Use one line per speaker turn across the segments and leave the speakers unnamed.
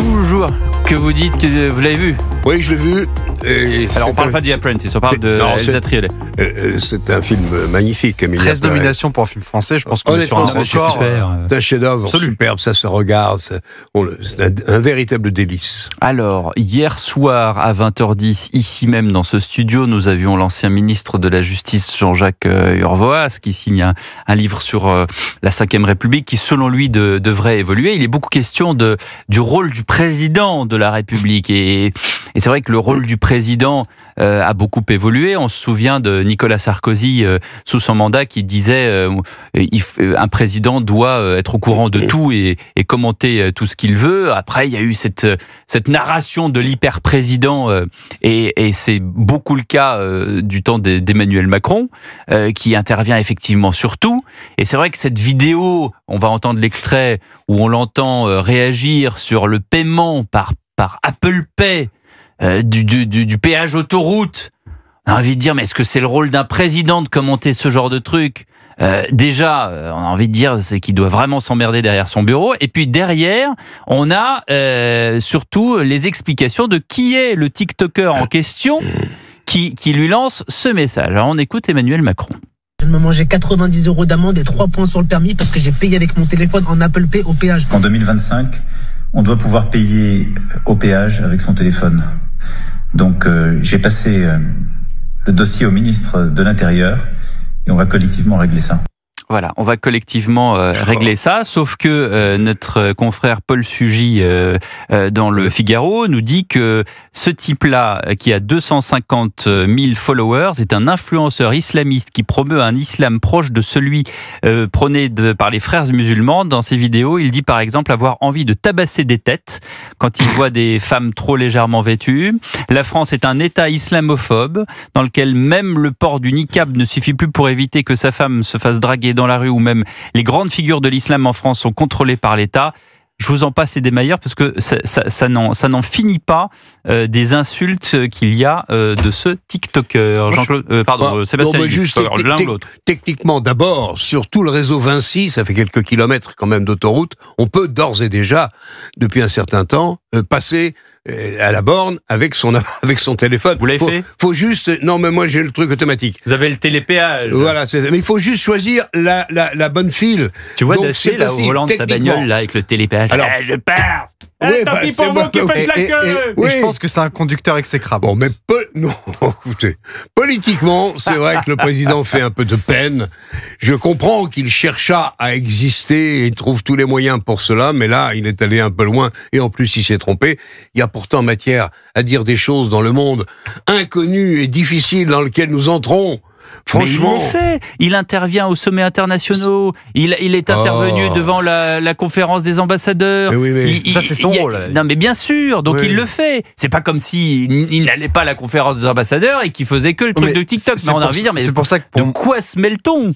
toujours que vous dites que vous l'avez vu.
Oui, je l'ai vu.
Alors, on parle pas de The Apprentice, on parle de Elsa Triolet.
C'est un film magnifique.
13 nominations pour un film français, je pense qu'on est sur un record.
C'est un chef-d'œuvre superbe, ça se regarde. C'est un véritable délice.
Alors, hier soir à 20h10, ici même dans ce studio, nous avions l'ancien ministre de la Justice, Jean-Jacques Urvoas, qui signe un livre sur la Ve République, qui selon lui devrait évoluer. Il est beaucoup question du rôle du président de la République. Et c'est vrai que le rôle du président a beaucoup évolué. On se souvient de Nicolas Sarkozy sous son mandat qui disait un président doit être au courant de tout et commenter tout ce qu'il veut. Après, il y a eu cette narration de l'hyper-président et c'est beaucoup le cas du temps d'Emmanuel Macron qui intervient effectivement sur tout. Et c'est vrai que cette vidéo, on va entendre l'extrait où on l'entend réagir sur le paiement par Apple Pay du péage autoroute. On a envie de dire, mais est-ce que c'est le rôle d'un président de commenter ce genre de truc ? Déjà, on a envie de dire, c'est qu'il doit vraiment s'emmerder derrière son bureau. Et puis derrière, on a surtout les explications de qui est le TikToker en question qui lui lance ce message. Alors on écoute Emmanuel Macron.
Je me mangeais 90 € d'amende et 3 points sur le permis parce que j'ai payé avec mon téléphone en Apple Pay au péage.
En 2025, on doit pouvoir payer au péage avec son téléphone. Donc j'ai passé le dossier au ministre de l'Intérieur et on va collectivement régler ça.
Voilà, on va collectivement régler ça, sauf que notre confrère Paul Sugy dans le Figaro nous dit que ce type-là, qui a 250 000 followers, est un influenceur islamiste qui promeut un islam proche de celui prôné par les frères musulmans. Dans ses vidéos, il dit par exemple avoir envie de tabasser des têtes quand il voit des femmes trop légèrement vêtues. La France est un État islamophobe dans lequel même le port du niqab ne suffit plus pour éviter que sa femme se fasse draguer dans la rue, où même les grandes figures de l'islam en France sont contrôlées par l'État. Je vous en passe et des meilleurs parce que ça n'en finit pas des insultes qu'il y a de ce TikToker. Sébastien, l'un ou l'autre.
Techniquement, d'abord, sur tout le réseau Vinci, ça fait quelques kilomètres quand même d'autoroute, on peut d'ores et déjà, depuis un certain temps, passer à la borne avec son téléphone.
Vous l'avez fait ?
Faut juste... Non, mais moi j'ai le truc automatique.
Vous avez le télépéage.
Voilà, mais il faut juste choisir la bonne file.
Tu vois Dacier là au volant de sa bagnole là avec le télépéage. Alors, je pars. Tant pis pour vous qui faites la queue.
Oui. Je pense que c'est un conducteur exécrable.
Bon, mais non, écoutez, politiquement, c'est vrai que le président fait un peu de peine. Je comprends qu'il chercha à exister et il trouve tous les moyens pour cela, mais là, il est allé un peu loin et en plus, il s'est trompé. Il y a pourtant matière à dire des choses dans le monde inconnu et difficile dans lequel nous entrons. Franchement,
mais il est fait. Il intervient aux sommets internationaux. Il est intervenu devant la conférence des ambassadeurs.
Ça, c'est son rôle.
Non, mais bien sûr. Donc il le fait. C'est pas comme il n'allait pas à la conférence des ambassadeurs et qu'il faisait que le truc de TikTok. Mais on a envie de dire, mais
c'est pour ça que
de quoi se mêle-t-on ?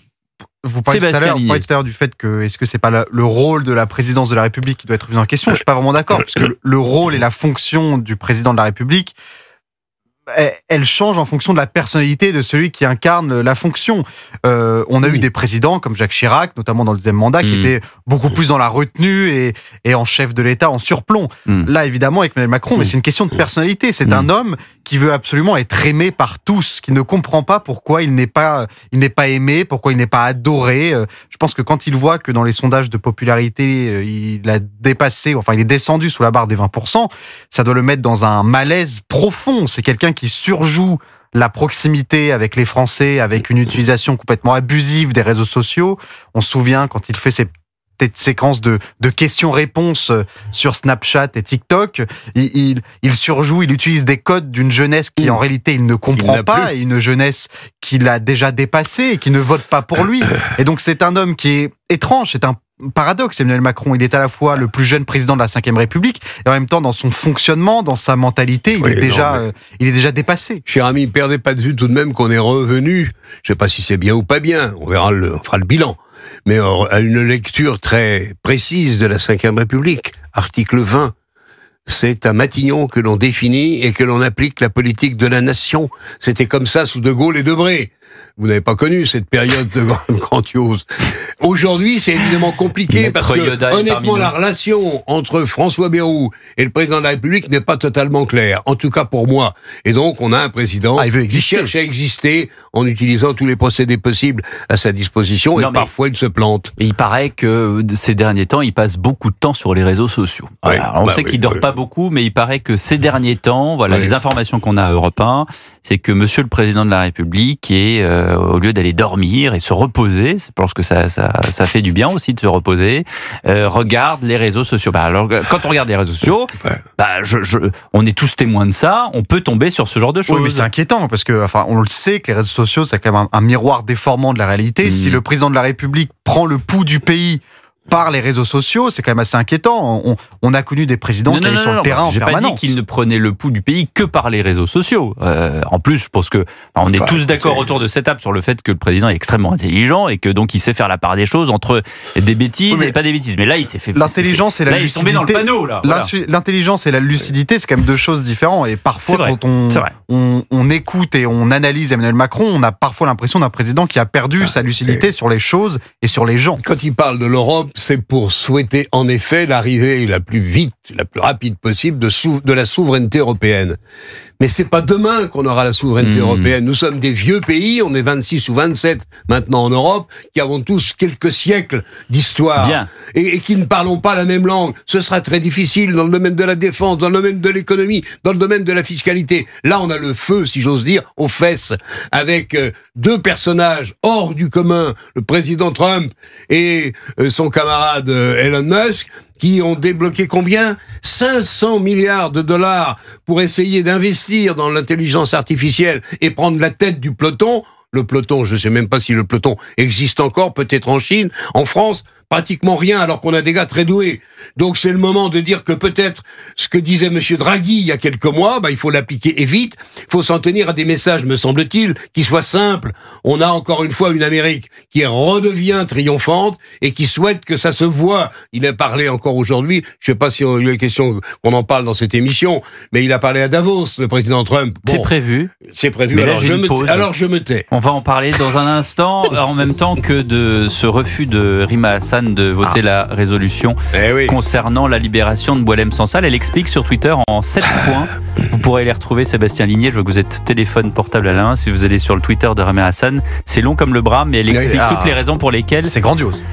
Vous parlez tout à l'heure du fait que est-ce que c'est pas le rôle de la présidence de la République qui doit être mis en question ? Je suis pas vraiment d'accord, parce que le rôle et la fonction du président de la République, elle change en fonction de la personnalité de celui qui incarne la fonction. On a eu des présidents comme Jacques Chirac, notamment dans le deuxième mandat, qui étaient beaucoup plus dans la retenue et en chef de l'État en surplomb. Là, évidemment, avec Emmanuel Macron, mais c'est une question de personnalité. C'est un homme qui veut absolument être aimé par tous, qui ne comprend pas pourquoi il n'est pas aimé, pourquoi il n'est pas adoré. Je pense que quand il voit que dans les sondages de popularité, il est descendu sous la barre des 20%, ça doit le mettre dans un malaise profond. C'est quelqu'un qui surjoue la proximité avec les Français, avec une utilisation complètement abusive des réseaux sociaux. On se souvient quand il fait ces petites séquences de questions-réponses sur Snapchat et TikTok, il surjoue, il utilise des codes d'une jeunesse qui en réalité il ne comprend pas, et une jeunesse qu'il a déjà dépassée et qui ne vote pas pour lui. Et donc c'est un homme qui est étrange, c'est un paradoxe. Emmanuel Macron, il est à la fois le plus jeune président de la Ve République et en même temps dans son fonctionnement, dans sa mentalité, il est déjà dépassé.
Cher ami, ne perdez pas de vue tout de même qu'on est revenu, je ne sais pas si c'est bien ou pas bien, on fera le bilan, mais à une lecture très précise de la Ve République, article 20. C'est à Matignon que l'on définit et que l'on applique la politique de la nation. C'était comme ça sous De Gaulle et Debré. Vous n'avez pas connu cette période grandiose. Aujourd'hui, c'est évidemment compliqué parce que, honnêtement, la relation entre François Bayrou et le président de la République n'est pas totalement claire. En tout cas pour moi. Et donc, on a un président qui cherche à exister en utilisant tous les procédés possibles à sa disposition et parfois il se plante.
Il paraît que ces derniers temps, il passe beaucoup de temps sur les réseaux sociaux.
Ouais,
alors, on sait qu'il dort pas beaucoup, mais il paraît que ces derniers temps, les informations qu'on a à Europe 1, c'est que Monsieur le Président de la République est, au lieu d'aller dormir et se reposer, je pense que ça fait du bien aussi de se reposer, regarde les réseaux sociaux. Alors, quand on regarde les réseaux sociaux, on est tous témoins de ça, on peut tomber sur ce genre de choses.
Oui, mais c'est inquiétant, parce que, on le sait que les réseaux sociaux, c'est quand même un miroir déformant de la réalité. Si le président de la République prend le pouls du pays par les réseaux sociaux, c'est quand même assez inquiétant. On a connu des présidents qui allaient sur le terrain en permanence.
J'ai pas dit qu'il ne prenait le pouls du pays que par les réseaux sociaux. En plus, je pense que on est tous d'accord autour de cette table sur le fait que le président est extrêmement intelligent et que donc il sait faire la part des choses entre des bêtises et pas des bêtises. Mais là, il s'est fait.
L'intelligence et la lucidité.
Il est tombé dans le panneau là. Voilà.
L'intelligence et la lucidité, c'est quand même deux choses différentes. Et parfois, quand on écoute et on analyse Emmanuel Macron, on a parfois l'impression d'un président qui a perdu sa lucidité sur les choses et sur les gens.
Quand il parle de l'Europe, c'est pour souhaiter en effet l'arrivée la plus vite, la plus rapide possible de la souveraineté européenne. Mais c'est pas demain qu'on aura la souveraineté européenne. Nous sommes des vieux pays, on est 26 ou 27 maintenant en Europe, qui avons tous quelques siècles d'histoire et qui ne parlons pas la même langue. Ce sera très difficile dans le domaine de la défense, dans le domaine de l'économie, dans le domaine de la fiscalité. Là, on a le feu, si j'ose dire, aux fesses, avec deux personnages hors du commun, le président Trump et son camarade Elon Musk, qui ont débloqué combien ? 500 milliards de dollars pour essayer d'investir dans l'intelligence artificielle et prendre la tête du peloton. Le peloton, je ne sais même pas si le peloton existe encore, peut-être en Chine, en France, pratiquement rien, alors qu'on a des gars très doués. Donc c'est le moment de dire que peut-être ce que disait Monsieur Draghi il y a quelques mois, il faut l'appliquer et vite. Il faut s'en tenir à des messages, me semble-t-il, qui soient simples. On a encore une fois une Amérique qui redevient triomphante et qui souhaite que ça se voit. Il a parlé encore aujourd'hui, je ne sais pas si il y a question qu'on en parle dans cette émission, mais il a parlé à Davos, le président Trump.
Bon, c'est prévu.
C'est prévu,
mais
alors,
là,
alors je me tais.
On va en parler dans un instant, en même temps que de ce refus de Rima Hassan de voter la résolution concernant la libération de Boualem Sansal. Elle explique sur Twitter en 7 points. Vous pourrez les retrouver, Sébastien Ligné. Je vois que vous êtes téléphone portable à la main. Si vous allez sur le Twitter de Rima Hassan, c'est long comme le bras, mais elle explique toutes les raisons pour lesquelles...
C'est grandiose.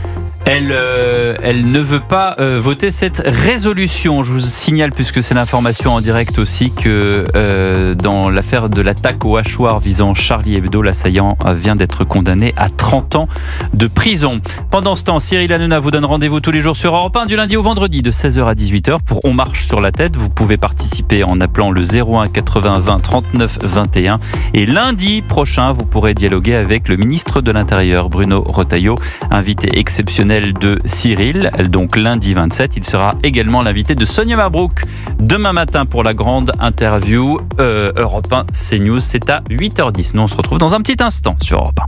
Elle ne veut pas voter cette résolution. Je vous signale, puisque c'est l'information en direct aussi, que dans l'affaire de l'attaque au hachoir visant Charlie Hebdo, l'assaillant vient d'être condamné à 30 ans de prison. Pendant ce temps, Cyril Hanouna vous donne rendez-vous tous les jours sur Europe 1, du lundi au vendredi, de 16h à 18h, pour On marche sur la tête. Vous pouvez participer en appelant le 01 80 20 39 21. Et lundi prochain, vous pourrez dialoguer avec le ministre de l'Intérieur, Bruno Retailleau, invité exceptionnel de Cyril, donc lundi 27. Il sera également l'invité de Sonia Mabrouk demain matin pour la grande interview Europe 1 CNews. C'est à 8h10. Nous, on se retrouve dans un petit instant sur Europe 1.